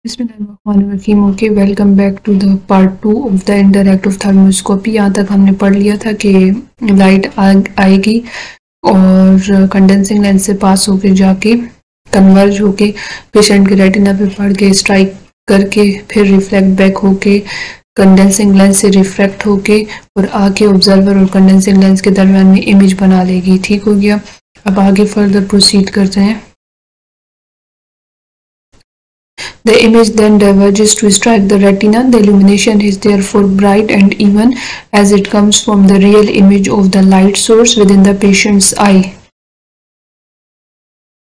बिस्मिल्लाहिर्रहमानिर्रहीम। Okay, welcome back to the part 2 of the interactive thermoscopy. यहाँ तक हमने पढ़ लिया था कि लाइट आएगी और कंडेंसिंग लेंस से पास होके जाके कन्वर्ज होके पेशेंट के रेटिना पे पड़ के स्ट्राइक करके फिर रिफ्लेक्ट बैक होके कंडेंसिंग लेंस से रिफ्रैक्ट होके और आके ऑब्जर्वर और कंडेंसिंग लेंस के दरमियान में इमेज बना लेगी। ठीक हो गया। अब आगे फर्दर प्रोसीड करते हैं। The image then diverges to strike the retina. The illumination is therefore bright and even as it comes from the real image of the light source within the patient's eye.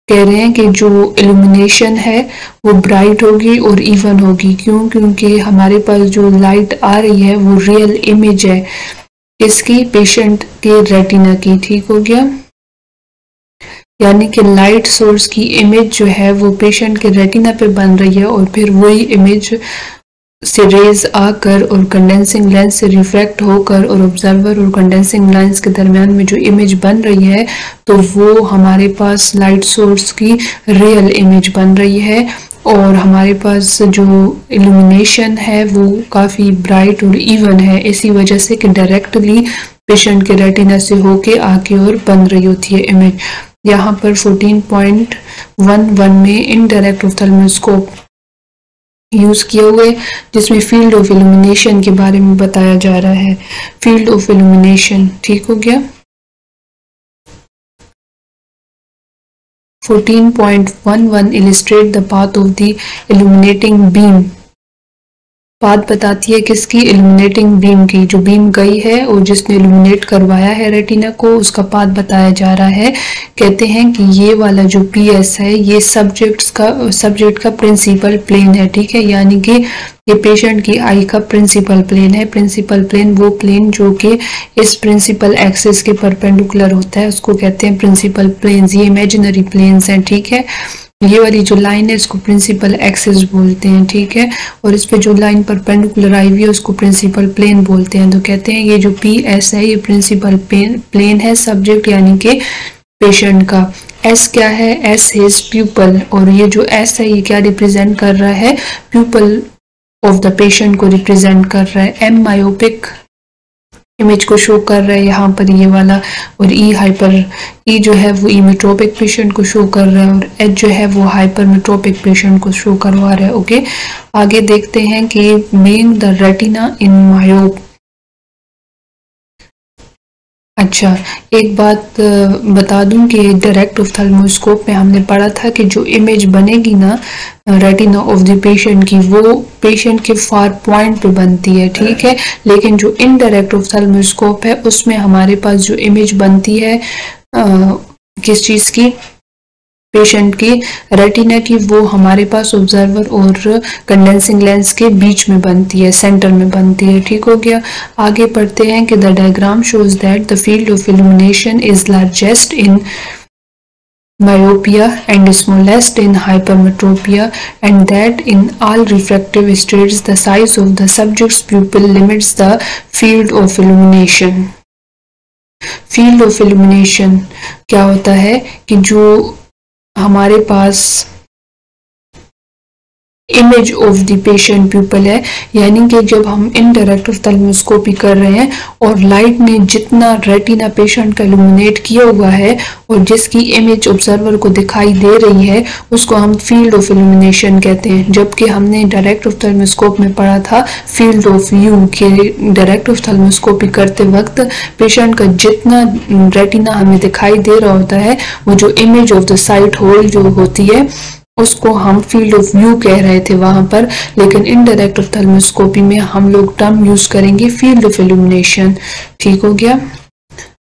कह रहे हैं कि जो illumination है वो bright होगी और even होगी। क्यों? क्योंकि हमारे पास जो लाइट आ रही है वो रियल इमेज है इसकी, पेशेंट के रेटिना की। ठीक हो गया। यानी कि लाइट सोर्स की इमेज जो है वो पेशेंट के रेटिना पे बन रही है और फिर वही इमेज से रेज आकर और कंडेंसिंग लेंस से रिफ्रैक्ट होकर और ऑब्जर्वर और कंडेंसिंग लेंस के दरमियान में जो इमेज बन रही है तो वो हमारे पास लाइट सोर्स की रियल इमेज बन रही है और हमारे पास जो इल्यूमिनेशन है वो काफ़ी ब्राइट और इवन है, इसी वजह से कि डायरेक्टली पेशेंट के रेटिना से होके आके और बन रही होती है इमेज। यहाँ पर 14.11 में इनडायरेक्ट ऑप्थेल्मोस्कोप यूज किए हुए जिसमें फील्ड ऑफ इल्यूमिनेशन के बारे में बताया जा रहा है। फील्ड ऑफ इल्यूमिनेशन, ठीक हो गया। 14.11 illustrate the path of the illuminating beam। बात बताती है किसकी? इल्यूमिनेटिंग बीम की। जो बीम गई है और जिसने इल्यूमिनेट करवाया है रेटिना को उसका पाथ बताया जा रहा है। कहते हैं कि ये वाला जो पीएस है ये सब्जेक्ट का प्रिंसिपल प्लेन है। ठीक है, यानी कि ये पेशेंट की आई का प्रिंसिपल प्लेन है। प्रिंसिपल प्लेन वो प्लेन जो कि इस प्रिंसिपल एक्सिस के परपेंडिकुलर होता है उसको कहते हैं प्रिंसिपल प्लेन्स। ये इमेजिनरी प्लेन्स हैं। ठीक है, ये वाली जो लाइन है इसको प्रिंसिपल एक्सिस बोलते हैं। ठीक है, और इस पे जो लाइन परपेंडिकुलर आई हुई है उसको प्रिंसिपल प्लेन बोलते हैं। तो कहते हैं ये जो पी एस है ये प्रिंसिपल प्लेन है सब्जेक्ट यानी कि पेशेंट का। एस क्या है? एस इज प्यूपल, और ये जो एस है ये क्या रिप्रेजेंट कर रहा है? प्यूपल ऑफ द पेशेंट को रिप्रेजेंट कर रहा है। एम मायोपिक इमेज को शो कर रहा है यहाँ पर ये वाला, और ई जो है वो इमेट्रोपिक पेशेंट को शो कर रहा है और एच जो है वो हाइपरमेट्रोपिक पेशेंट को शो करवा रहा है। ओके, आगे देखते हैं कि बीइंग द रेटिना इन मायोप। अच्छा, एक बात बता दूं कि डायरेक्ट ऑप्थेल्मोस्कोप में हमने पढ़ा था कि जो इमेज बनेगी ना रेटिना ऑफ द पेशेंट की वो पेशेंट के फार पॉइंट पे बनती है। ठीक है, लेकिन जो इनडायरेक्ट ऑप्थेल्मोस्कोप है उसमें हमारे पास जो इमेज बनती है किस चीज़ की? पेशेंट की रेटिना की, वो हमारे पास ऑब्जर्वर और कंडेंसिंग लेंस के बीच में बनती है, सेंटर में बनती है। ठीक हो गया। आगे पढ़ते हैं कि the diagram shows that the field of illumination is largest in myopia and smallest in hypermetropia, and that in all refractive states the size of the subject's pupil limits the field of illumination। Field of illumination क्या होता है कि जो हमारे पास image of the patient pupil है, यानी कि जब हम इनडायरेक्ट ऑप्थेल्मोस्कोपी कर रहे हैं और लाइट ने जितना रेटिना पेशेंट का इल्यूमिनेट किया हुआ है और जिसकी इमेज ऑब्जर्वर को दिखाई दे रही है उसको हम फील्ड ऑफ इल्यूमिनेशन कहते हैं। जबकि हमने डायरेक्ट ऑप्थेल्मोस्कोप में पढ़ा था फील्ड ऑफ व्यू के डायरेक्ट ऑप्थेल्मोस्कोपी करते वक्त पेशेंट का जितना रेटिना हमें दिखाई दे रहा होता है वो जो image of the sight hole जो होती है उसको हम फील्ड ऑफ व्यू कह रहे थे वहां पर, लेकिन इनडायरेक्ट ऑप्थेल्मोस्कोपी में हम लोग टर्म यूज करेंगे फील्ड ऑफ इल्यूमिनेशन। ठीक हो गया।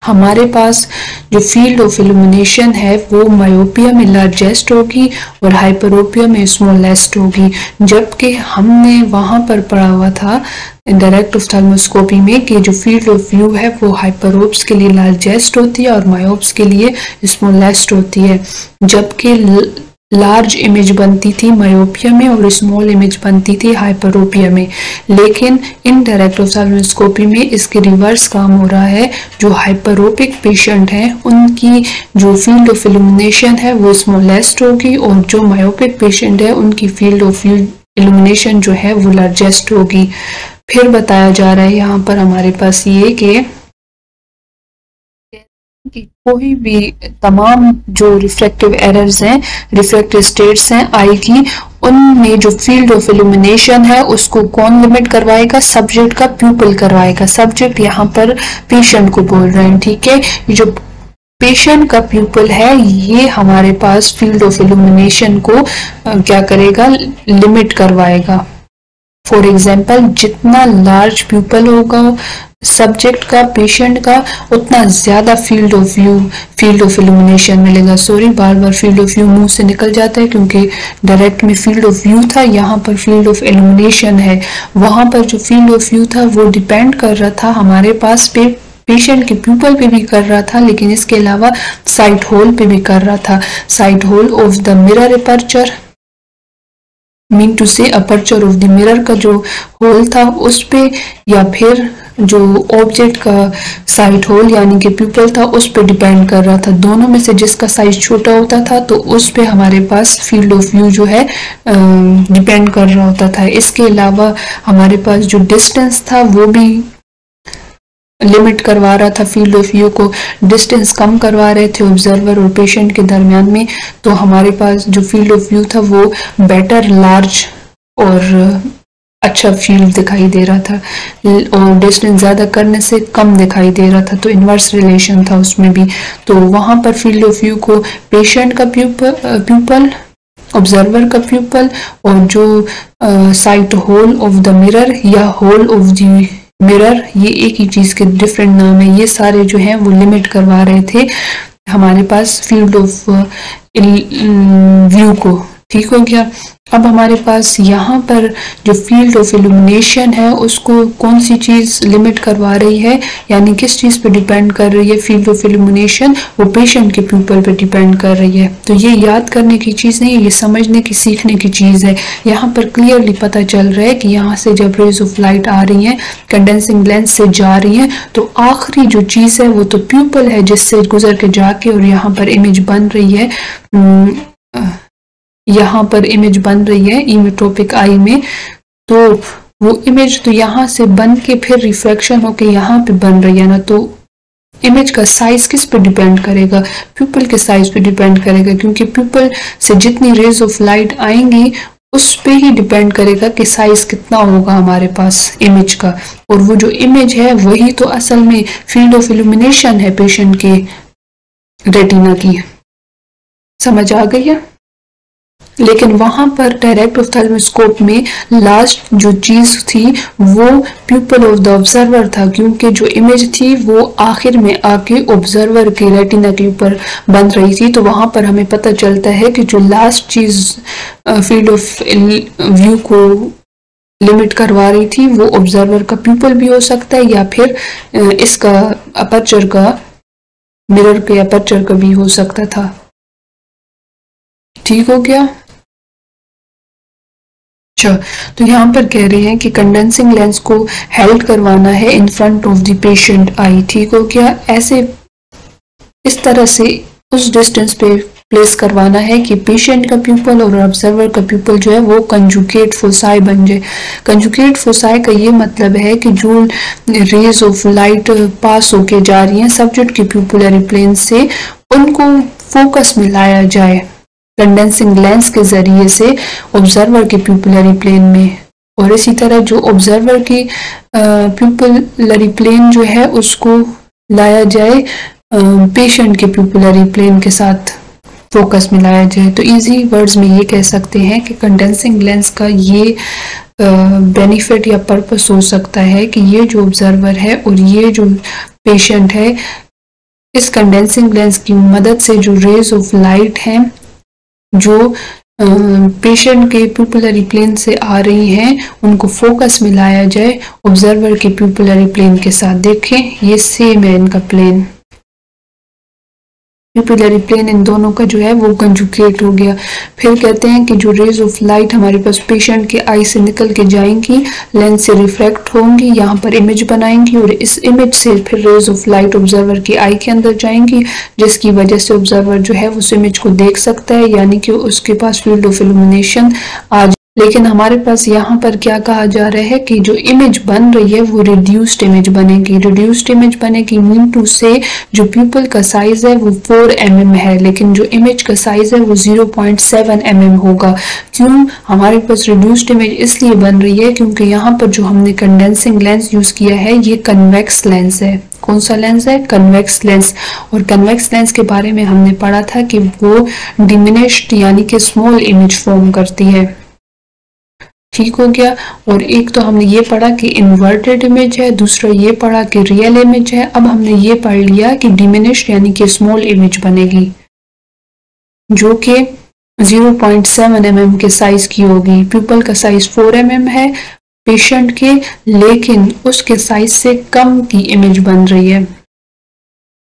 हमारे पास जो फील्ड ऑफ इल्यूमिनेशन है वो मायोपिया में लार्जेस्ट होगी और हाइपरोपिया में स्मॉलेस्ट होगी, जबकि हमने वहां पर पढ़ा हुआ था डायरेक्ट ऑप्थेल्मोस्कोपी में कि जो फील्ड ऑफ व्यू है वो हाइपरोप्स के लिए लार्जेस्ट होती है और मायोप्स के लिए स्मॉलेस्ट होती है। जबकि लार्ज इमेज बनती थी मायोपिया में और स्मॉल इमेज बनती थी हाइपरोपिया में, लेकिन इनडायरेक्ट ऑप्थेल्मोस्कोपी में इसके रिवर्स काम हो रहा है। जो हाइपरोपिक पेशेंट हैं उनकी जो फील्ड ऑफ इल्यूमिनेशन है वो स्मॉलेस्ट होगी और जो मायोपिक पेशेंट है उनकी फील्ड ऑफ व्यू इल्यूमिनेशन जो है वो लार्जेस्ट होगी। फिर बताया जा रहा है यहाँ पर हमारे पास ये कि कोई भी तमाम जो रिफ्रैक्टिव एरर्स हैं, रिफ्रैक्टिव स्टेट्स हैं आई की, उनमें जो फील्ड ऑफ इल्यूमिनेशन है उसको कौन लिमिट करवाएगा? सब्जेक्ट का प्यूपल करवाएगा। सब्जेक्ट यहाँ पर पेशेंट को बोल रहे हैं, ठीक है। जो पेशेंट का प्यूपल है ये हमारे पास फील्ड ऑफ इल्यूमिनेशन को क्या करेगा? लिमिट करवाएगा। फॉर एग्जाम्पल, जितना लार्ज प्यूपल होगा सब्जेक्ट का, पेशेंट का, उतना ज्यादा फील्ड ऑफ इल्यूमिनेशन मिलेगा। Sorry, bar bar field of view मुंह से निकल जाता है क्योंकि डायरेक्ट में फील्ड ऑफ व्यू था, यहाँ पर फील्ड ऑफ इल्यूमिनेशन है। वहां पर जो फील्ड ऑफ व्यू था वो डिपेंड कर रहा था हमारे पास पेशेंट के प्यूपल पे भी कर रहा था, लेकिन इसके अलावा साइट होल पे भी कर रहा था। Sight hole of the mirror aperture, mean to say aperture of the mirror का जो होल था उस पे, या फिर जो ऑब्जेक्ट का साइट होल यानी कि प्यूपल था उस पे डिपेंड कर रहा था। दोनों में से जिसका साइज छोटा होता था तो उस पे हमारे पास फील्ड ऑफ व्यू जो है डिपेंड कर रहा होता था। इसके अलावा हमारे पास जो डिस्टेंस था वो भी लिमिट करवा रहा था फील्ड ऑफ व्यू को। डिस्टेंस कम करवा रहे थे ऑब्जर्वर और पेशेंट के दरमियान में, तो हमारे पास जो फील्ड ऑफ व्यू था वो बेटर, लार्ज और अच्छा फील्ड दिखाई दे रहा था, और डिस्टेंस ज्यादा करने से कम दिखाई दे रहा था। तो इनवर्स रिलेशन था उसमें भी। तो वहां पर फील्ड ऑफ व्यू को पेशेंट का प्यूपल, ऑब्जर्वर का प्यूपल और जो sight hole of the mirror या होल ऑफ द मिरर, ये एक ही चीज के डिफरेंट नाम है, ये सारे जो हैं वो लिमिट करवा रहे थे हमारे पास फील्ड ऑफ व्यू को। ठीक हो गया। अब हमारे पास यहाँ पर जो फील्ड ऑफ इल्यूमिनेशन है उसको कौन सी चीज लिमिट करवा रही है, यानी किस चीज पे डिपेंड कर रही है फील्ड ऑफ इल्यूमिनेशन? वो पेशेंट के प्यूपल पे डिपेंड कर रही है। तो ये याद करने की चीज नहीं है, ये समझने की, सीखने की चीज है। यहाँ पर क्लियरली पता चल रहा है कि यहाँ से जब रेज ऑफ लाइट आ रही है कंडेंसिंग लेंस से जा रही है तो आखिरी जो चीज है वो तो प्यूपल है जिससे गुजर के जाके और यहाँ पर इमेज बन रही है, यहाँ पर इमेज बन रही है इमेट्रोपिक आई में। तो वो इमेज तो यहाँ से बन के फिर रिफ्लेक्शन होके यहाँ पे बन रही है ना, तो इमेज का साइज किस पे डिपेंड करेगा? प्यूपल के साइज पे डिपेंड करेगा, क्योंकि प्यूपल से जितनी रेज ऑफ लाइट आएंगी उस पे ही डिपेंड करेगा कि साइज कितना होगा हमारे पास इमेज का। और वो जो इमेज है वही तो असल में फील्ड ऑफ इल्यूमिनेशन है पेशेंट के रेटिना की। समझ आ गई है? लेकिन वहां पर डायरेक्ट ऑफ्थेल्मोस्कोप में लास्ट जो चीज थी वो प्यूपल ऑफ द ऑब्जर्वर था, क्योंकि जो इमेज थी वो आखिर में आके ऑब्जर्वर के रेटिना के ऊपर बन रही थी। तो वहां पर हमें पता चलता है कि जो लास्ट चीज फील्ड ऑफ व्यू को लिमिट करवा रही थी वो ऑब्जर्वर का प्यूपल भी हो सकता है या फिर इसका अपर्चर का, मिरर के अपर्चर का भी हो सकता था। ठीक हो गया? अच्छा, तो यहाँ पर कह रहे हैं कि कंडेंसिंग लेंस को हेल्ड करवाना है in front of the patient eye. ठीक हो गया? ऐसे इस तरह से उस डिस्टेंस पे प्लेस करवाना है कि पेशेंट का प्यूपल और ऑब्जर्वर का प्यूपल जो है वो कंजुगेट फोसाई बन जाए। कंजुगेट फोसाई का ये मतलब है कि जो रेज ऑफ लाइट पास होके जा रही हैं सब्जेक्ट के प्यूपुलरी प्लेन से उनको फोकस में लाया जाए कंडेंसिंग लेंस के जरिए से ऑब्जर्वर के प्यूपुलरी प्लेन में, और इसी तरह जो ऑब्जर्वर की प्यूपुलरी प्लेन जो है उसको लाया जाए पेशेंट के प्यूपुलरी प्लेन के साथ फोकस में लाया जाए। तो इजी वर्ड्स में ये कह सकते हैं कि कंडेंसिंग लेंस का ये बेनिफिट या पर्पस हो सकता है कि ये जो ऑब्जर्वर है और ये जो पेशेंट है, इस कंडेंसिंग लेंस की मदद से जो रेज ऑफ लाइट हैं जो पेशेंट के प्यूपुलरी प्लेन से आ रही हैं उनको फोकस में लाया जाए ऑब्जर्वर के प्यूपुलरी प्लेन के साथ। देखें ये सेम है इनका प्लेन, प्यूपुलरी प्लेन इन दोनों का जो है वो कंजुगेट हो गया। फिर कहते हैं कि जो रेज ऑफ लाइट हमारे पास पेशेंट के आई से निकल के जाएंगी, लेंस से रिफ्लेक्ट होंगी, यहाँ पर इमेज बनाएंगी और इस इमेज से फिर रेज ऑफ लाइट ऑब्जर्वर की आई के अंदर जाएंगी, जिसकी वजह से ऑब्जर्वर जो है उस इमेज को देख सकता है, यानी कि उसके पास फील्ड ऑफ इल्यूमिनेशन आ लेकिन हमारे पास यहाँ पर क्या कहा जा रहा है कि जो इमेज बन रही है वो रिड्यूस्ड इमेज बनेगी। रिड्यूस्ड इमेज बनेगी मीन टू से जो प्यूपल का साइज है वो 4 mm है, लेकिन जो इमेज का साइज है वो 0.7 mm होगा। क्यों हमारे पास रिड्यूस्ड इमेज इसलिए बन रही है क्योंकि यहाँ पर जो हमने कंडेंसिंग लेंस यूज किया है ये कन्वेक्स लेंस है। कौन सा लेंस है? Convex lens. और कन्वेक्स लेंस के बारे में हमने पढ़ा था कि वो डिमिनिश्ड यानी कि स्मॉल इमेज फॉर्म करती है। ठीक हो गया। और एक तो हमने ये पढ़ा कि इन्वर्टेड इमेज है, दूसरा ये पढ़ा कि रियल इमेज है। अब हमने ये पढ़ लिया कि डिमिनिश्ड यानी कि स्मॉल इमेज बनेगी जो कि 0.7 mm के साइज की होगी। प्यूपल का साइज 4 mm है पेशेंट के, लेकिन उसके साइज से कम की इमेज बन रही है।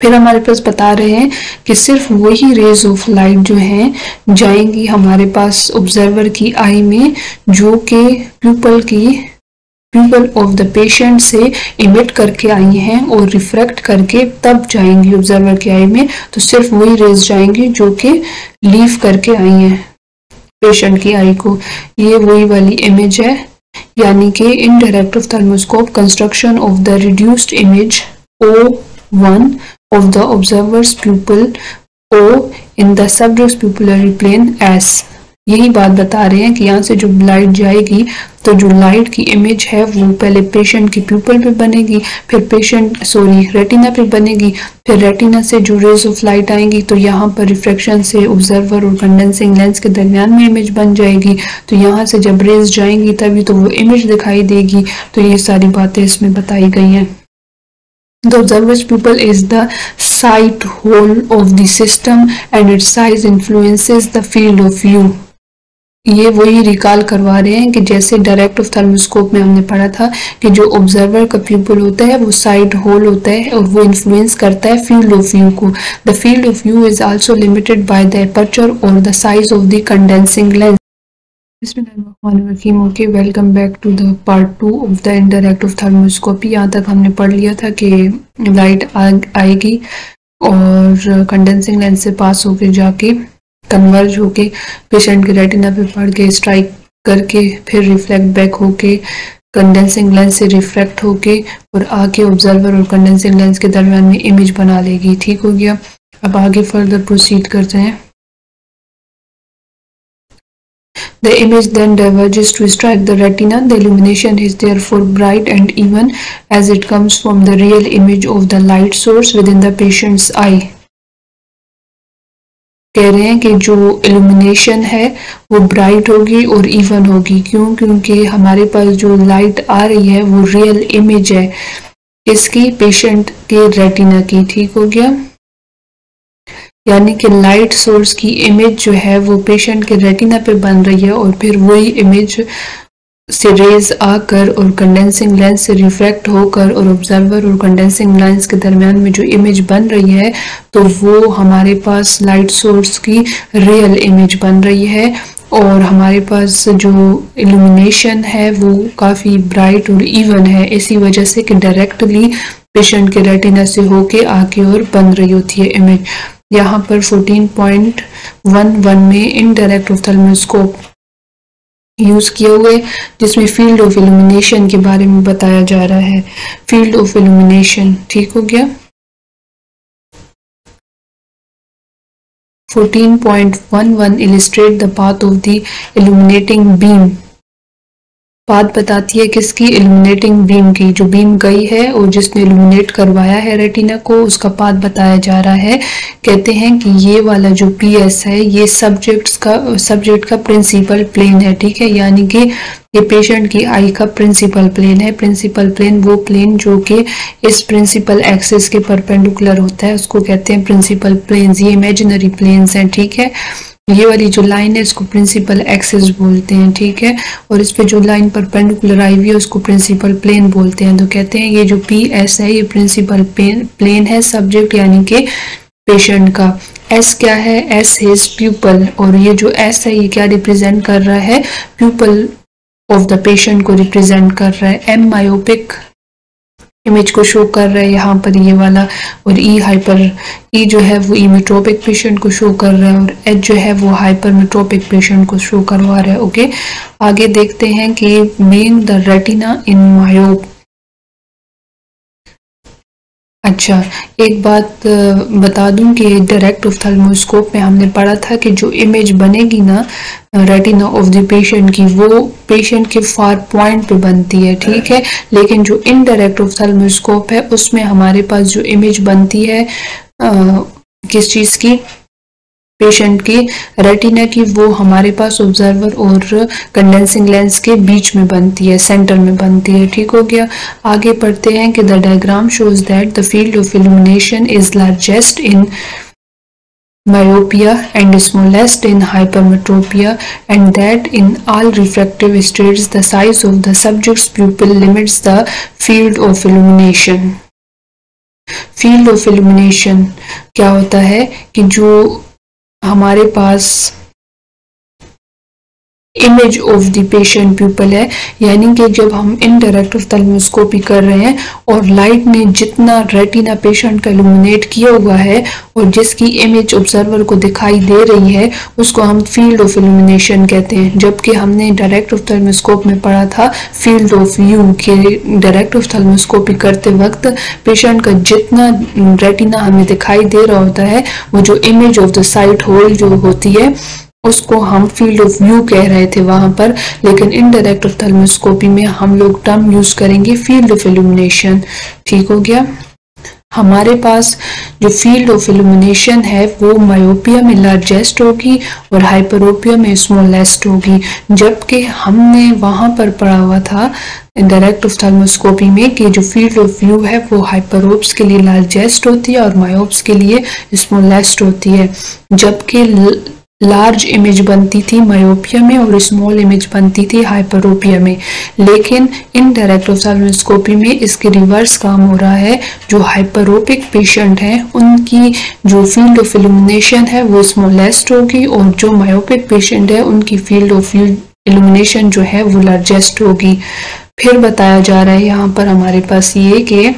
फिर हमारे पास बता रहे हैं कि सिर्फ वही रेज ऑफ लाइट जो हैं जाएंगी हमारे पास ऑब्जर्वर की आई में जो कि प्यूपल ऑफ द पेशेंट से इमिट करके आई हैं और रिफ्रैक्ट करके तब जाएंगी ऑब्जर्वर की आई में। तो सिर्फ वही रेज जाएंगी जो कि लीव करके आई हैं पेशेंट की आई को। ये वही वाली इमेज है, यानी कि in direct ophthalmoscope construction of the reduced image O1 of the observer's pupil O in the subject's pupillary plane S। यही बात बता रहे हैं कि यहाँ से जो लाइट जाएगी तो जो लाइट की इमेज है वो पहले पेशेंट की प्यूपल पे बनेगी, फिर रेटिना पे बनेगी, फिर रेटिना से जो रेज ऑफ लाइट आएंगी तो यहाँ पर रिफ्रैक्शन से ऑब्जर्वर और कंडेंसिंग लेंस के दरमियान में इमेज बन जाएगी। तो यहाँ से जब रेज जाएंगी तभी तो वो इमेज दिखाई देगी। तो ये सारी बातें इसमें बताई गई हैं। The observer's pupil is the sight hole of the system and its size influences the field of view। ये वही रिकॉल करवा रहे हैं कि जैसे डायरेक्ट ऑफ्थाल्मोस्कोप में हमने पढ़ा था कि जो ऑब्जर्वर का प्यूपल होता है वो साइट होल होता है और वो इन्फ्लुएंस करता है फील्ड ऑफ व्यू को। The field of view is also limited by the aperture और the size of the condensing lens. Okay, welcome back to the part 2 of the indirect ophthalmoscopy. यहाँ तक हमने पढ़ लिया था कि लाइट आएगी और कंडेंसिंग लेंस से पास होके जाके कन्वर्ज होके पेशेंट के रेटिना पे पड़ के स्ट्राइक करके फिर रिफ्लेक्ट बैक होके कंडेंसिंग लेंस से रिफ्रैक्ट होके और आके ऑब्जर्वर और कंडेंसिंग लेंस के दरमियान में इमेज बना लेगी। ठीक हो गया। अब आगे फर्दर प्रोसीड करते हैं। The image then diverges to strike the retina. The illumination is therefore bright and even as it comes from the real image of the light source within the patient's eye। कह रहे हैं कि जो illumination है वो bright होगी और even होगी। क्यों? क्योंकि हमारे पास जो लाइट आ रही है वो रियल इमेज है इसकी, पेशेंट के रेटिना की। ठीक हो गया। यानी कि लाइट सोर्स की इमेज जो है वो पेशेंट के रेटिना पे बन रही है और फिर वही इमेज से रेज आकर और कंडेंसिंग लेंस से रिफ्रैक्ट होकर और ऑब्जर्वर और कंडेंसिंग लेंस के दरमियान में जो इमेज बन रही है तो वो हमारे पास लाइट सोर्स की रियल इमेज बन रही है। और हमारे पास जो इल्यूमिनेशन है वो काफ़ी ब्राइट और इवन है, इसी वजह से कि डायरेक्टली पेशेंट के रेटिना से होके आके और बन रही होती है इमेज। यहाँ पर 14.11 में इनडायरेक्ट ऑफ्थाल्मोस्कोप यूज किए हुए जिसमें फील्ड ऑफ इल्यूमिनेशन के बारे में बताया जा रहा है। Field of illumination. ठीक हो गया। 14.11 illustrate the path of the illuminating beam। बात बताती है किसकी? इल्यूमिनेटिंग बीम की। जो बीम गई है और जिसने इल्यूमिनेट करवाया है रेटिना को उसका पाथ बताया जा रहा है। कहते हैं कि ये वाला जो PS है ये सब्जेक्ट का प्रिंसिपल प्लेन है। ठीक है, यानी कि ये पेशेंट की आई का प्रिंसिपल प्लेन है। प्रिंसिपल प्लेन वो प्लेन जो कि इस प्रिंसिपल एक्सिस के परपेंडिकुलर होता है उसको कहते हैं प्रिंसिपल प्लेन्स। ये इमेजिनरी प्लेन्स हैं। ठीक है, ये वाली जो लाइन है इसको प्रिंसिपल एक्सिस बोलते हैं। ठीक है, और इस पे जो लाइन परपेंडिकुलर आई हुई है उसको प्रिंसिपल प्लेन बोलते हैं। तो कहते हैं ये जो PS है ये प्रिंसिपल प्लेन है सब्जेक्ट यानी कि पेशेंट का। S क्या है? S his pupil. और ये जो S है ये क्या रिप्रेजेंट कर रहा है? प्यूपल ऑफ द पेशेंट को रिप्रेजेंट कर रहा है। M मायोपिक इमेज को शो कर रहा है यहाँ पर ये वाला, और ई जो है वो इमेट्रोपिक पेशेंट को शो कर रहा है, और एच जो है वो हाइपरमेट्रोपिक पेशेंट को शो करवा रहा है। ओके, आगे देखते हैं कि बीइंग द रेटिना इन मायोप। अच्छा, एक बात बता दूं कि डायरेक्ट ऑफ्थल्मोस्कोप में हमने पढ़ा था कि जो इमेज बनेगी ना रेटिना ऑफ द पेशेंट की, वो पेशेंट के फार पॉइंट पे बनती है, ठीक है। लेकिन जो इनडायरेक्ट ऑफ्थल्मोस्कोप है उसमें हमारे पास जो इमेज बनती है किस चीज़ की, पेशेंट की रेटिना की, वो हमारे पास ऑब्जर्वर और कंडेंसिंग लेंस के बीच में बनती है, सेंटर में बनती है। ठीक हो गया। आगे पढ़ते हैं कि the diagram shows that the field of illumination is largest in myopia and smallest in hypermetropia, and that in all refractive states the size of the subject's pupil limits the field of illumination. Field of illumination क्या होता है कि जो हमारे पास image of the patient pupil है, यानी कि जब हम इनडायरेक्ट ऑफ्थल्मोस्कोपी कर रहे हैं और लाइट ने जितना रेटिना पेशेंट का इल्यूमिनेट किया हुआ है और जिसकी इमेज ऑब्जर्वर को दिखाई दे रही है उसको हम फील्ड ऑफ इल्यूमिनेशन कहते हैं। जबकि हमने डायरेक्ट ऑफ्थल्मोस्कोप में पढ़ा था फील्ड ऑफ व्यू के डायरेक्ट ऑफ्थल्मोस्कोपी करते वक्त पेशेंट का जितना रेटिना हमें दिखाई दे रहा होता है वो जो image of the sight hole जो होती है उसको हम फील्ड ऑफ व्यू कह रहे थे वहां पर। लेकिन इनडायरेक्ट ऑफ्थल्मोस्कोपी में हम लोग टर्म यूज करेंगे फील्ड ऑफ इल्यूमिनेशन। ठीक हो गया। हमारे पास जो फील्ड ऑफ इल्यूमिनेशन है वो मायोपिया में लार्जेस्ट होगी और हाइपरोपिया में स्मॉलेस्ट होगी। जबकि हमने वहां पर पढ़ा हुआ था डायरेक्ट ऑफ्थल्मोस्कोपी में कि जो फील्ड ऑफ व्यू है वो हाइपरोप्स के लिए लार्जेस्ट होती है और मायोप्स के लिए स्मॉलेस्ट होती है। जबकि लार्ज इमेज बनती थी मायोपिया में और स्मॉल इमेज बनती थी हाइपरोपिया में। लेकिन इनडायरेक्ट ऑफ्थल्मोस्कोपी में इसके रिवर्स काम हो रहा है। जो हाइपरोपिक पेशेंट हैं उनकी जो फील्ड ऑफ इल्यूमिनेशन है वो स्मॉलेस्ट होगी और जो मायोपिक पेशेंट है उनकी फील्ड ऑफ इल्यूमिनेशन जो है वो लार्जेस्ट होगी। फिर बताया जा रहा है यहाँ पर हमारे पास ये कि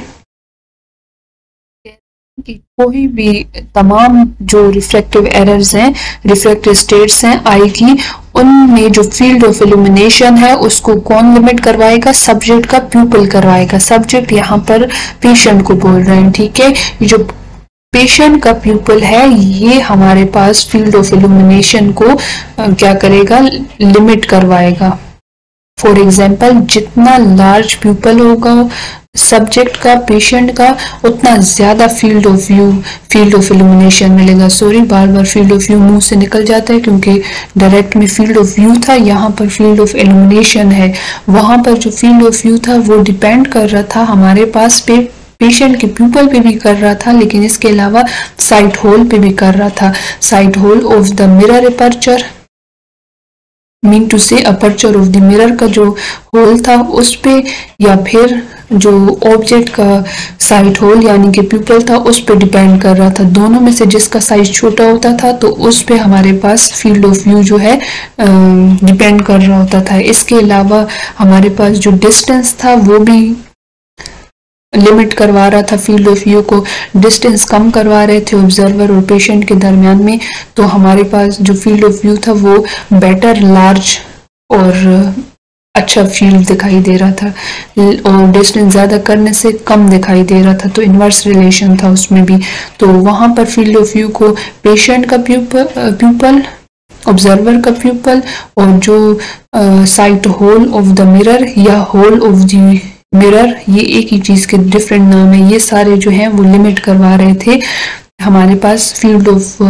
कोई भी तमाम जो रिफ्रैक्टिव एरर्स हैं, रिफ्रैक्टिव स्टेट्स हैं आई की, उनमें जो फील्ड ऑफ इल्यूमिनेशन है उसको कौन लिमिट करवाएगा? सब्जेक्ट का प्यूपिल करवाएगा। सब्जेक्ट यहाँ पर पेशेंट को बोल रहे हैं, ठीक है। ये जो पेशेंट का प्यूपिल है ये हमारे पास फील्ड ऑफ इल्यूमिनेशन को क्या करेगा? लिमिट करवाएगा। फॉर एग्जाम्पल जितना लार्ज प्यूपिल होगा सब्जेक्ट का, पेशेंट का, उतना ज्यादा फील्ड ऑफ इल्यूमिनेशन मिलेगा। Sorry, bar bar field of view मुंह से निकल जाता है क्योंकि डायरेक्ट में फील्ड ऑफ व्यू था, यहाँ पर फील्ड ऑफ इल्यूमिनेशन है। वहां पर जो फील्ड ऑफ व्यू था वो डिपेंड कर रहा था हमारे पास पेशेंट के प्यूपल पे भी कर रहा था, लेकिन इसके अलावा साइट होल पे भी कर रहा था। Sight hole of the mirror aperture, mean to say aperture of the mirror का जो होल था उस पे, या फिर जो ऑब्जेक्ट का साइट होल यानी कि प्यूपल था उस पे डिपेंड कर रहा था। दोनों में से जिसका साइज छोटा होता था तो उस पे हमारे पास फील्ड ऑफ व्यू जो है डिपेंड कर रहा होता था। इसके अलावा हमारे पास जो डिस्टेंस था वो भी लिमिट करवा रहा था फील्ड ऑफ व्यू को। डिस्टेंस कम करवा रहे थे ऑब्जर्वर और पेशेंट के दरमियान में, तो हमारे पास जो फील्ड ऑफ व्यू था वो बेटर, लार्ज और अच्छा फील्ड दिखाई दे रहा था, और डिस्टेंस ज्यादा करने से कम दिखाई दे रहा था। तो इनवर्स रिलेशन था उसमें भी। तो वहां पर फील्ड ऑफ व्यू को पेशेंट का प्यूपल, ऑब्जर्वर का प्यूपल और जो sight hole of the mirror या होल ऑफ द मिरर, ये एक ही चीज के डिफरेंट नाम है, ये सारे जो हैं वो लिमिट करवा रहे थे हमारे पास फील्ड ऑफ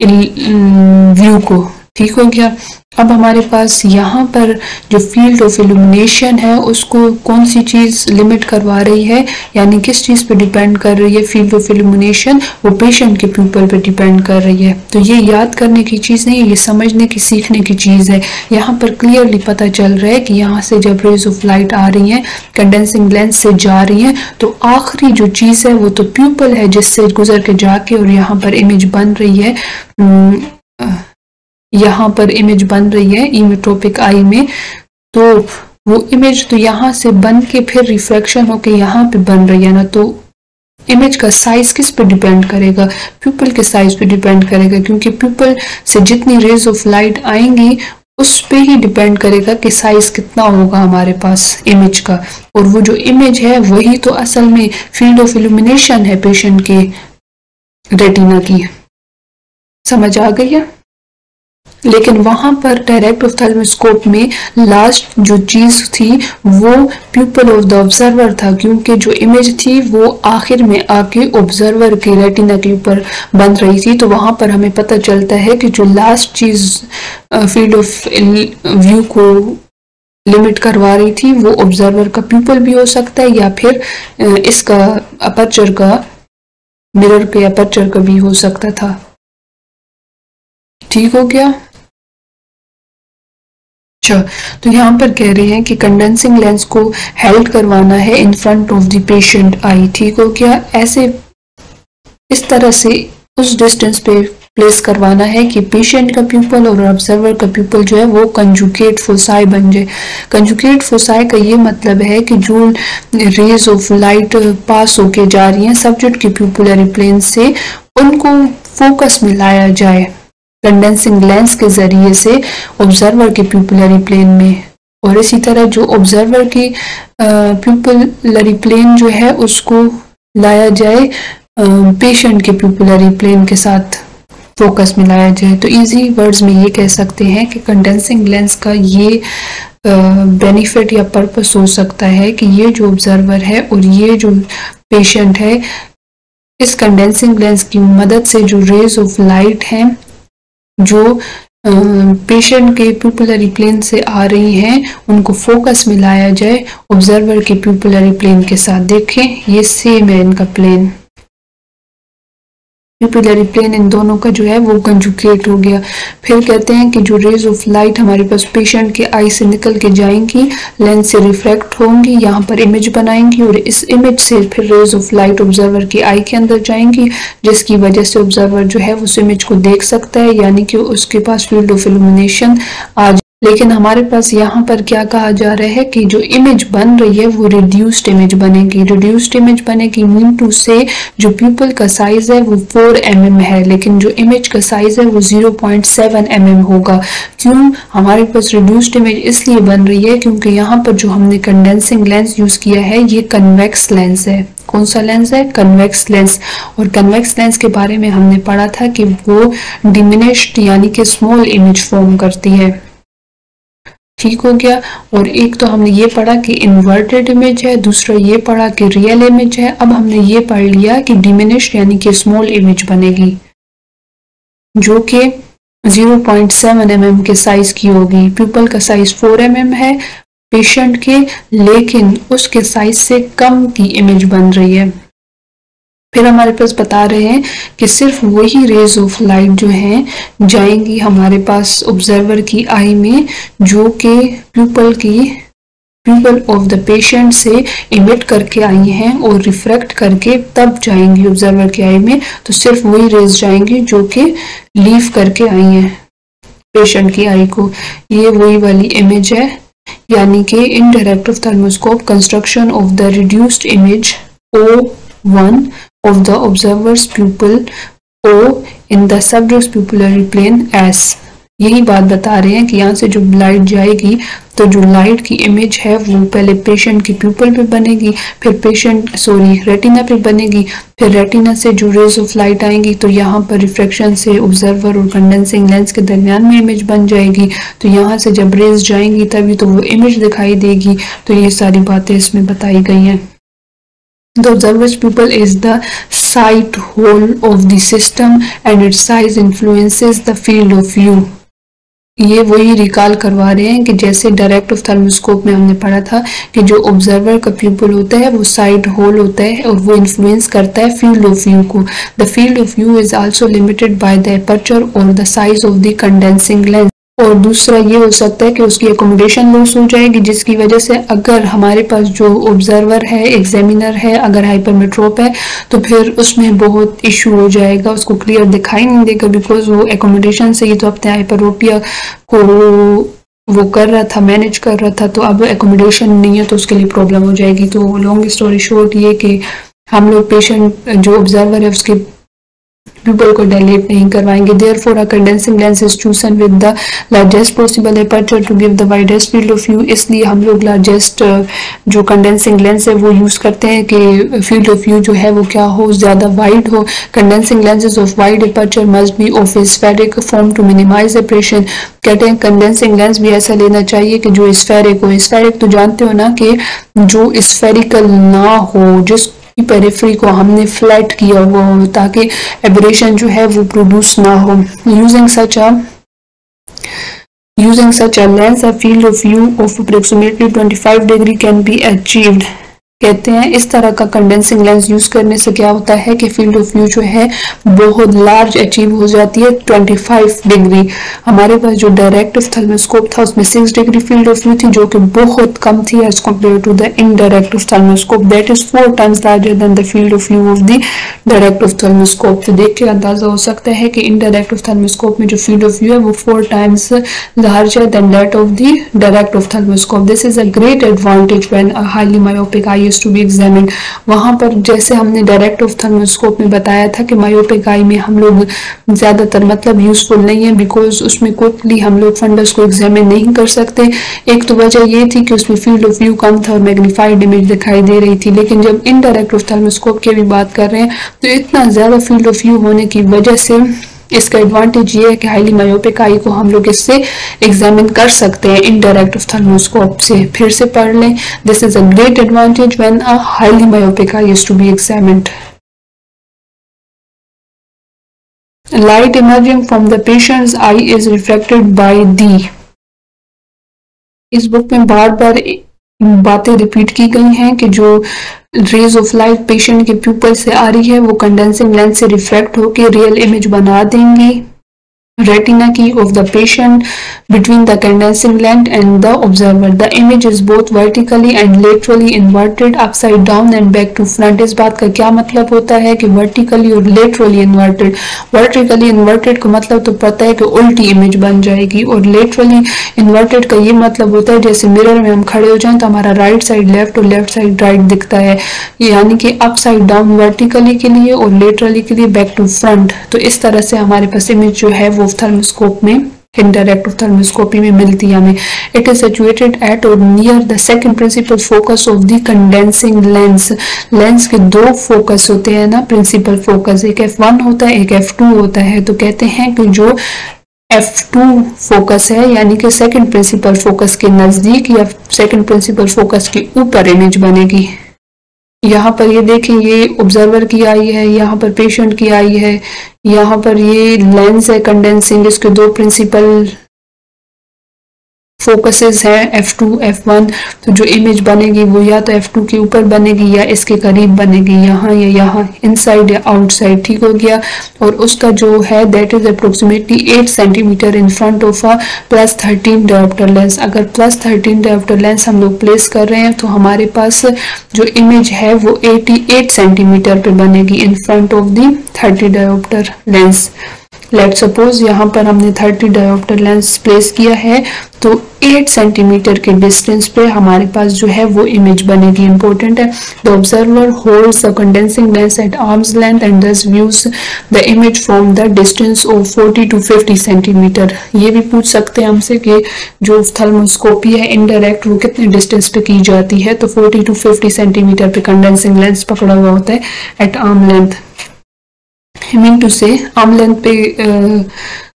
व्यू को। ठीक हो गया। अब हमारे पास यहाँ पर जो फील्ड ऑफ इल्यूमिनेशन है उसको कौन सी चीज लिमिट करवा रही है, यानी किस चीज पे डिपेंड कर रही है फील्ड ऑफ इल्यूमिनेशन? वो पेशेंट के प्यूपल पे डिपेंड कर रही है। तो ये याद करने की चीज नहीं है, ये समझने की, सीखने की चीज है। यहाँ पर क्लियरली पता चल रहा है कि यहाँ से जब रेज ऑफ लाइट आ रही है कंडेंसिंग लेंस से जा रही है तो आखिरी जो चीज है वो तो प्यूपल है जिससे गुजर के जाके और यहाँ पर इमेज बन रही है, यहाँ पर इमेज बन रही है इमेट्रोपिक आई में। तो वो इमेज तो यहाँ से बन के फिर रिफ्लेक्शन होके यहाँ पे बन रही है ना, तो इमेज का साइज किस पे डिपेंड करेगा? प्यूपल के साइज पे डिपेंड करेगा, क्योंकि प्यूपल से जितनी रेज ऑफ लाइट आएंगी उस पे ही डिपेंड करेगा कि साइज कितना होगा हमारे पास इमेज का। और वो जो इमेज है वही तो असल में फील्ड ऑफ इल्यूमिनेशन है पेशेंट के रेटिना की। समझ आ गई है? लेकिन वहां पर डायरेक्ट ऑफ्थेल्मोस्कोप में लास्ट जो चीज थी वो प्यूपल ऑफ द ऑब्जर्वर था, क्योंकि जो इमेज थी वो आखिर में आके ऑब्जर्वर के रेटिना के ऊपर बन रही थी। तो वहां पर हमें पता चलता है कि जो लास्ट चीज फील्ड ऑफ व्यू को लिमिट करवा रही थी वो ऑब्जर्वर का प्यूपल भी हो सकता है, या फिर इसका अपर्चर का, मिरर के अपर्चर का भी हो सकता था। ठीक हो गया? अच्छा, तो यहाँ पर कह रहे हैं कि कंडेंसिंग लेंस को हेल्ड करवाना है in front of the patient eye. ठीक हो गया? ऐसे इस तरह से उस डिस्टेंस पे प्लेस करवाना है कि पेशेंट का प्यूपल और ऑब्जर्वर का प्यूपल जो है वो कंजुगेट फोसाई बन जाए। कंजुगेट फोसाई का ये मतलब है कि जो रेज ऑफ लाइट पास होके जा रही हैं सब्जेक्ट के प्यूपुलरी प्लेन से, उनको फोकस में लाया जाए कंडेंसिंग लेंस के जरिए से ऑब्जर्वर के प्यूपुलरी प्लेन में। और इसी तरह जो ऑब्जर्वर की प्यूपुलरी प्लेन जो है उसको लाया जाए पेशेंट के प्यूपुलरी प्लेन के साथ फोकस में लाया जाए। तो इजी वर्ड्स में ये कह सकते हैं कि कंडेंसिंग लेंस का ये बेनिफिट या पर्पस हो सकता है कि ये जो ऑब्जर्वर है और ये जो पेशेंट है, इस कंडेंसिंग लेंस की मदद से जो रेज ऑफ लाइट हैं जो पेशेंट के प्यूपुलरी प्लेन से आ रही हैं उनको फोकस में लाया जाए ऑब्जर्वर के प्यूपुलरी प्लेन के साथ। देखें ये सेम है इनका प्लेन, प्यूपिलरी प्लेन इन दोनों का जो है वो कंजुगेट हो गया। फिर कहते हैं कि जो रेज ऑफ लाइट हमारे पास पेशेंट के आई से निकल के जाएंगी, लेंस से रिफ्लेक्ट होंगी, यहाँ पर इमेज बनाएंगी और इस इमेज से फिर रेज ऑफ लाइट ऑब्जर्वर की आई के अंदर जाएंगी, जिसकी वजह से ऑब्जर्वर जो है उस इमेज को देख सकता है, यानी कि उसके पास फील्ड ऑफ इल्यूमिनेशन आ। लेकिन हमारे पास यहाँ पर क्या कहा जा रहा है कि जो इमेज बन रही है वो रिड्यूस्ड इमेज बनेगी। रिड्यूस्ड इमेज बनेगी मीन टू से जो प्यूपल का साइज है वो 4 mm है, लेकिन जो इमेज का साइज है वो 0.7 mm होगा। क्यों हमारे पास रिड्यूस्ड इमेज इसलिए बन रही है क्योंकि यहाँ पर जो हमने कंडेंसिंग लेंस यूज किया है ये कन्वेक्स लेंस है। कौन सा लेंस है? Convex lens. और कन्वेक्स लेंस के बारे में हमने पढ़ा था कि वो डिमिनिश्ड यानी कि स्मॉल इमेज फॉर्म करती है। ठीक हो गया? और एक तो हमने ये पढ़ा कि इन्वर्टेड इमेज है, दूसरा ये पढ़ा कि रियल इमेज है। अब हमने ये पढ़ लिया कि डिमिनिश्ड यानी कि स्मॉल इमेज बनेगी जो कि 0.7 mm के साइज की होगी। प्यूपल का साइज 4 mm है पेशेंट के, लेकिन उसके साइज से कम की इमेज बन रही है। फिर हमारे पास बता रहे हैं कि सिर्फ वही रेज ऑफ लाइट जो हैं जाएंगी हमारे पास ऑब्जर्वर की आई में जो कि प्यूपल ऑफ द पेशेंट से इमिट करके आई हैं और रिफ्रैक्ट करके तब जाएंगी ऑब्जर्वर की आई में। तो सिर्फ वही रेज जाएंगी जो कि लीव करके आई हैं पेशेंट की आई को। ये वही वाली इमेज है, यानी कि in direct ophthalmoscope construction of the reduced image O1 of the observer's pupil O in the subject's pupillary plane S। यही बात बता रहे हैं कि यहाँ से जो लाइट जाएगी तो जो लाइट की इमेज है वो पहले पेशेंट की प्यूपल पे बनेगी, फिर रेटिना पे बनेगी, फिर रेटिना से जो रेज ऑफ लाइट आएंगी तो यहाँ पर रिफ्रैक्शन से ऑब्जर्वर और कंडेंसिंग लेंस के दरमियान में इमेज बन जाएगी। तो यहाँ से जब रेज जाएंगी तभी तो वो इमेज दिखाई देगी। तो ये सारी बातें इसमें बताई गई हैं। The observer's pupil is the sight hole of the system and its size influences the field of view। ये वही रिकॉल करवा रहे हैं कि जैसे डायरेक्ट ऑफ्थेल्मोस्कोप में हमने पढ़ा था कि जो ऑब्जर्वर का प्यूपल होता है वो साइड होल होता है और वो इन्फ्लुएंस करता है फील्ड ऑफ व्यू को। The field of view is also limited by the aperture और the size of the condensing lens. और दूसरा ये हो सकता है कि उसकी एकोमोडेशन लॉस हो जाएगी, जिसकी वजह से अगर हमारे पास जो ऑब्जर्वर है, एग्जामिनर है, अगर हाइपरमेट्रोप है तो फिर उसमें बहुत इशू हो जाएगा, उसको क्लियर दिखाई नहीं देगा बिकॉज वो एकोमोडेशन से ही तो अपने हाइपरोपिया को वो कर रहा था, मैनेज कर रहा था, तो अब एकोमोडेशन नहीं है तो उसके लिए प्रॉब्लम हो जाएगी। तो लॉन्ग स्टोरी शॉर्ट ये कि हम लोग पेशेंट जो ऑब्जर्वर है उसके प्यूपल को डायलेट नहीं करवाएंगे। Therefore a condensing lens is chosen with the largest possible aperture to give the widest field of view. इसलिए हम लोग लार्जेस्ट जो कंडेंसिंग लेंस है वो यूज करते हैं कि फील्ड ऑफ व्यू जो है वो क्या हो, ज्यादा वाइड हो। Condensing lenses of wide aperture must be of spheric form to minimise aberration. कहते हैं कंडेंसिंग लेंस भी ऐसा लेना चाहिए कि जो स्फेरिक हो। स्फेरिक तो जानते हो ना कि जो स्फेरिकल ना हो, जिस पेरिफेरी को हमने फ्लैट किया हुआ हो ताकि एब्रेशन जो है वो प्रोड्यूस ना हो। Using such a lens, a field of view of approximately 25 degree can be achieved। कहते हैं इस तरह का कंडेंसिंग लेंस यूज करने से क्या होता है कि फील्ड ऑफ व्यू जो है बहुत लार्ज अचीव हो जाती है 25 डिग्री। हमारे पास जो डायरेक्ट ऑप्थेल्मोस्कोप था उसमें 6 डिग्री फील्ड ऑफ व्यू थी जो कि बहुत कम थी as compared to the indirect ophthalmoscope that is 4 times larger than the field of view of the direct ophthalmoscope. तो देख के अंदाजा हो सकता है कि इनडायरेक्ट ऑप्थेल्मोस्कोप में जो फील्ड ऑफ व्यू है वो 4 times larger than that of the direct ophthalmoscope. This is a great advantage when a highly myopic eye to be examined. वहां पर जैसे हमने डायरेक्ट ऑप्थेल्मोस्कोप में बताया था कि मायोपिक आई में हम लोग ज्यादातर मतलब यूजफुल नहीं है बिकॉज उसमें क्विकली हम लोग फंडस को एग्जामिन नहीं कर सकते। एक तो वजह ये थी कि उसमें फील्ड ऑफ व्यू कम था और मैग्नीफाइड इमेज दिखाई दे रही थी। लेकिन जब इनडायरेक्ट ऑप्थेल्मोस्कोप की भी बात कर रहे हैं तो इतना ज्यादा फील्ड ऑफ व्यू होने की वजह से इसका एडवांटेज ये है कि हाईली मायोपिक आई को हम लोग इससे एग्जामिन कर सकते हैं इनडायरेक्ट ऑप्थेल्मोस्कोप से। फिर से पढ़ लें, this is a great advantage when a highly myopic eye is to be examined. Light emerging from the patient's eye is reflected by the. इस बुक में बार बार बातें रिपीट की गई हैं कि जो रेज ऑफ लाइट पेशेंट के प्यूपल से आ रही है वो कंडेंसिंग लेंस से रिफ्लेक्ट होकर रियल इमेज बना देंगी रेटिना की of the patient between the condensing lens and the observer. The image is both vertically and laterally inverted, upside down and back to front। इस बात का क्या मतलब होता है कि vertically और laterally inverted। vertically inverted का मतलब तो पता है कि उल्टी इमेज बन जाएगी और laterally inverted का ये मतलब होता है जैसे मिरर में हम खड़े हो जाएं तो हमारा राइट साइड लेफ्ट और लेफ्ट साइड राइट दिखता है, यानी कि अपसाइड डाउन वर्टिकली के लिए और लेटरली के लिए बैक टू फ्रंट। तो इस तरह से हमारे पास इमेज जो है वो ऑप्थेल्मोस्कोप में इनडायरेक्ट ऑप्थेल्मोस्कोपी में मिलती है हमें। It is situated at or near the second principal focus of the condensing lens. Lens के दो फोकस होते हैं ना, प्रिंसिपल फोकस, एक F1 होता है एक F2 होता है। तो कहते हैं कि जो F2 फोकस है यानी कि सेकंड प्रिंसिपल फोकस के नजदीक या सेकंड प्रिंसिपल फोकस के ऊपर इमेज बनेगी। यहाँ पर ये देखें, ये ऑब्जर्वर की आई है, यहाँ पर पेशेंट की आई है, यहाँ पर ये लेंस है कंडेंसिंग, इसके दो प्रिंसिपल फोकसेस हैं F2 F1। तो जो इमेज बनेगी वो या तो F2 के ऊपर बनेगी या इसके करीब बनेगी, यहाँ या यहाँ, इनसाइड या आउटसाइड। ठीक हो गया। और उसका जो है that is approximately 8 centimetre in front of a +13 dioptre lens. अगर +13 डायोप्टर लेंस हम लोग प्लेस कर रहे हैं तो हमारे पास जो इमेज है वो 88 सेंटीमीटर पे बनेगी इन front of the 30 dioptre lens. Let suppose यहाँ पर हमने 30 डायोप्टर लेंस प्लेस किया है तो 8 सेंटीमीटर के डिस्टेंस पे हमारे पास जो है वो इमेज बनेगी। इंपॉर्टेंट है। The observer holds the condensing lens at arm's length and thus views the image from the distance of 40 to 50 centimetre. ये भी पूछ सकते हैं हमसे कि जो ऑप्थेल्मोस्कोपी है इनडायरेक्ट वो कितने डिस्टेंस पे की जाती है, तो 40 to 50 सेंटीमीटर पे कंडेंसिंग लेंस पकड़ा हुआ होता है at arm length. Mean to से आर्म लेंथ पे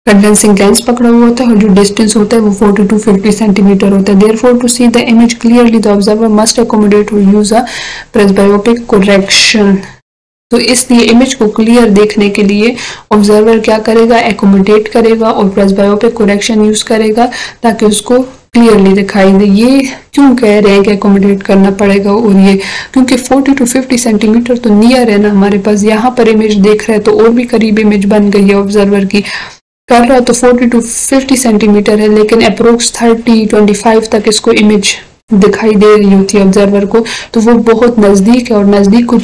कंडेंसिंग लेंस पकड़ा हुआ होता है और जो डिस्टेंस होता है वो 40 to 50 सेंटीमीटर होता है। Therefore to see the image clearly the observer must accommodate or use a presbyopic correction. तो इसलिए इमेज को क्लियर देखने के लिए ऑब्जर्वर क्या करेगा, एकोमोडेट करेगा और प्रेसबायोपिक करेक्शन यूज करेगा ताकि उसको क्लियरली दिखाई दे। ये क्यों कह रहे हैं कि एकोमोडेट करना पड़ेगा, और ये क्योंकि 40 to 50 सेंटीमीटर तो नियर है ना हमारे पास। यहाँ पर इमेज देख रहे हैं तो और भी करीब इमेज बन गई है ऑब्जर्वर की, कर रहा है तो 40 to 50 सेंटीमीटर है, लेकिन अप्रोक्स 30-25 तक इसको इमेज दिखाई दे रही होती है ऑब्जर्वर को, तो वो बहुत नजदीक है। और नजदीक को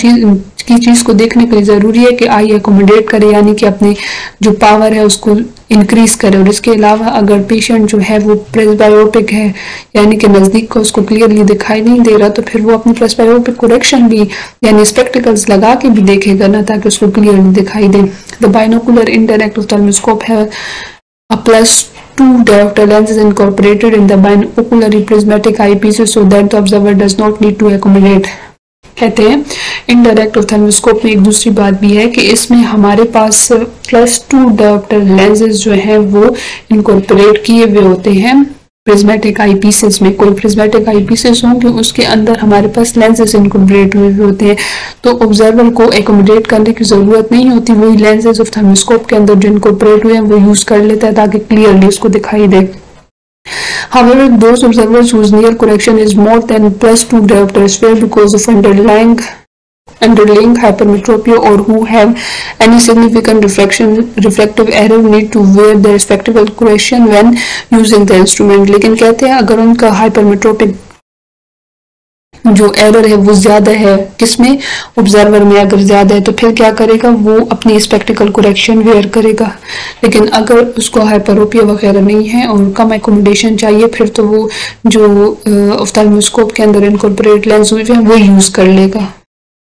की चीज को देखने के लिए जरूरी है कि आई एकोमोडेट करे, यानी कि अपनी जो पावर है उसको इंक्रीज करे। और इसके अलावा अगर पेशेंट जो है वो प्रेसबायोपिक है, यानी कि नजदीक को उसको क्लियरली दिखाई नहीं दे रहा, तो फिर वो अपनी प्रेसबायोपिक करेक्शन भी यानी स्पेक्टिकल्स लगा के भी देखेगा ना, ताकि उसको क्लियरली दिखाई दे। द बाइनोकुलर इंटरैक्टिव ऑप्थेल्मोस्कोप है a +2 diopter lenses incorporated in the binocular prismatic eyepieces so that the observer does not need to accommodate। कहते हैं इनडायरेक्ट ऑप्थेल्मोस्कोप में एक दूसरी बात भी है कि इसमें हमारे पास +2 डायोप्टर लेंसेज जो है वो इनकॉर्पोरेट किए हुए होते हैं प्रिज्मेटिक आई पीसेस में। कोई प्रिज्मेटिक आई पीसेस होंगे उसके अंदर हमारे पास लेंसेज इनकॉर्पोरेट हुए होते हैं, तो ऑब्जर्वर को एकोमोडेट करने की जरूरत नहीं होती, वही लेंसेज ऑप्थेल्मोस्कोप के अंदर जो इनकॉर्पोरेट हुए हैं वो यूज कर लेता है ताकि क्लियरली उसको दिखाई दे। However, those observers whose near correction is more than +2 diopter sphere because of underlying hypermetropia or who have any significant refractive error need to wear their spectacle correction when using the instrument। लेकिन कहते हैं अगर उनका hypermetropic जो error है वो ज्यादा है, किसमें, ऑब्जर्वर में अगर ज्यादा है, तो फिर क्या करेगा, वो अपनी स्पेक्टिकल करेक्शन वेयर करेगा। लेकिन अगर उसको हाइपरोपिया वगैरह नहीं है और कम एकोमोडेशन चाहिए, फिर तो वो जो ऑफ्थेल्मोस्कोप के अंदर इनकॉर्पोरेट लेंस हुए हैं वो यूज कर लेगा।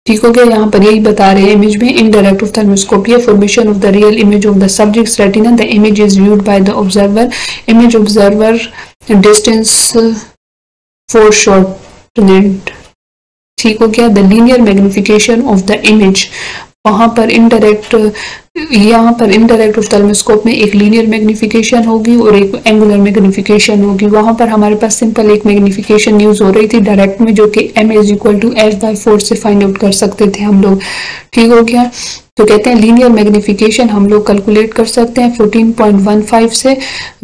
ठीक हो गया। यहाँ पर यही बता रहे हैं इमेज में indirect ophthalmoscopy formation of the real image of the subject's retina. The image is viewed by the observer, image observer distance for short. ठीक हो गया। The linear magnification of the image, वहां पर इनडायरेक्ट, यहाँ पर indirect ऑफ्थेल्मोस्कोप में एक linear magnification होगी और एक एंगुलर मैग्निफिकेशन होगी। वहां पर हमारे पास सिंपल एक मैग्निफिकेशन यूज हो रही थी डायरेक्ट में, जो कि m = f/4 से फाइंड आउट कर सकते थे हम लोग। ठीक हो गया। तो कहते हैं लीनियर मैग्निफिकेशन हम लोग कैलकुलेट कर सकते हैं 14.15 से।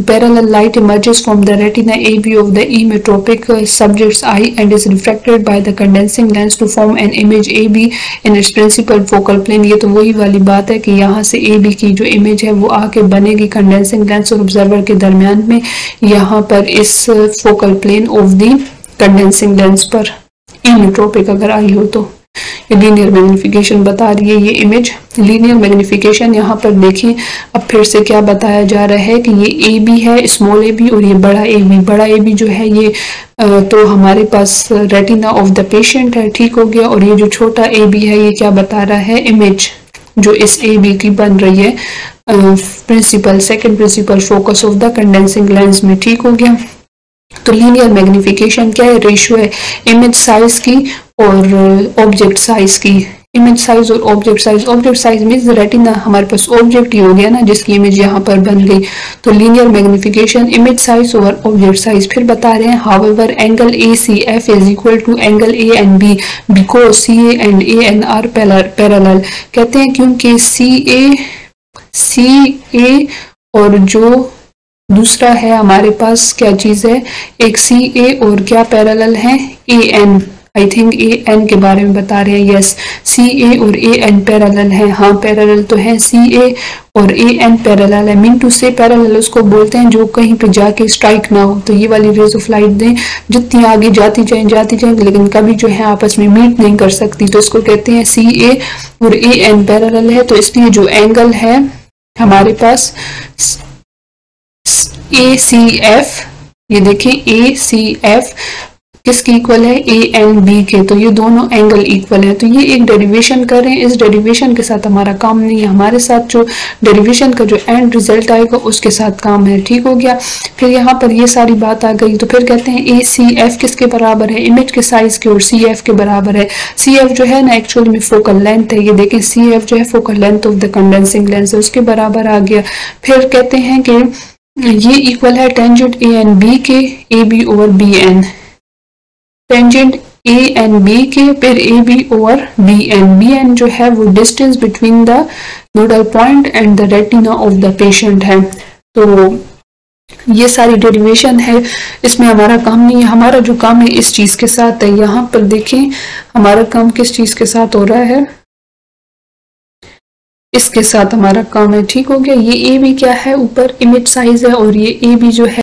Parallel light emerges from the retina AB of the emmetropic subject's eye and is refracted by the condensing lens to form an image AB in its principal focal plane. ये तो वही वाली बात है कि यहाँ से AB की जो इमेज है वो आके बनेगी कंडेंसिंग लेंस और ऑब्जर्वर के दरमियान में, यहाँ पर इस focal plane of the condensing lens पर इमेट्रोपिक अगर आई हो तो। ये लीनियर मैग्निफिकेशन बता रही है ये इमेज। लीनियर मैग्निफिकेशन यहाँ पर देखें, अब फिर से क्या बताया जा रहा है कि ये AB है, स्मॉल AB, और ये बड़ा AB। बड़ा AB जो है ये तो हमारे पास रेटिना ऑफ द पेशेंट है। ठीक हो गया। और ये जो छोटा AB है ये क्या बता रहा है, इमेज जो इस AB की बन रही है principal, second principal focus of the condensing lens में। ठीक हो गया। तो लीनियर मैग्निफिकेशन क्या है, रेशियो है इमेज साइज की और ऑब्जेक्ट साइज की। इमेज साइज और object size, object size means retina हमारे पास ऑब्जेक्ट ही हो गया ना, जिसकी इमेज यहाँ पर बन गई। तो लीनियर मैग्निफिकेशन इमेज साइज और ऑब्जेक्ट साइज। फिर बता रहे हैं however angle ACF is equal to angle ANB because CA and AN are parallel. कहते हैं क्योंकि CA और जो दूसरा है हमारे पास क्या चीज है, एक CA और क्या पैरेलल है, AN। आई थिंक AN के बारे में बता रहे हैं। यस, CA और AN पैरेलल है। हाँ पैरेलल तो है, CA और AN पैरेलल है। मीन टू से पैरेलल उसको बोलते हैं जो कहीं पे जाके स्ट्राइक ना हो। तो ये वाली रेज ऑफ लाइट दें जितनी आगे जाती जाए लेकिन कभी जो है आपस में मीट नहीं कर सकती, तो इसको कहते हैं CA और AN पैरेलल है। तो इसलिए जो एंगल है हमारे पास ACF, ये देखिए ACF किसके इक्वल है, ANB के। तो ये दोनों एंगल इक्वल है। तो ये एक डेरिवेशन कर रहे हैं, इस डेरिवेशन के साथ हमारा काम नहीं है, हमारे साथ जो डेरिवेशन का जो एंड रिजल्ट आएगा उसके साथ काम है। ठीक हो गया। फिर यहाँ पर ये सारी बात आ गई। तो फिर कहते हैं ACF किसके बराबर है, इमेज के साइज के, और CF के बराबर है। CF जो है ना एक्चुअली में फोकल लेंथ है। ये देखें CF जो है focal length of the condensing lens है, उसके बराबर आ गया। फिर कहते हैं कि ये इक्वल है टेंजेंट ANB के AB over BN, tangent ANB के, फिर AB ओवर BN जो है वो distance between the nodal point and the retina of the patient है। तो ये सारी डेरिवेशन है, इसमें हमारा काम नहीं है। हमारा जो काम है इस चीज के साथ है। यहाँ पर देखें हमारा काम किस चीज के साथ हो रहा है, इसके साथ हमारा काम है। ठीक हो गया। ये AB क्या है, ऊपर इमेज साइज है, और ये AB जो है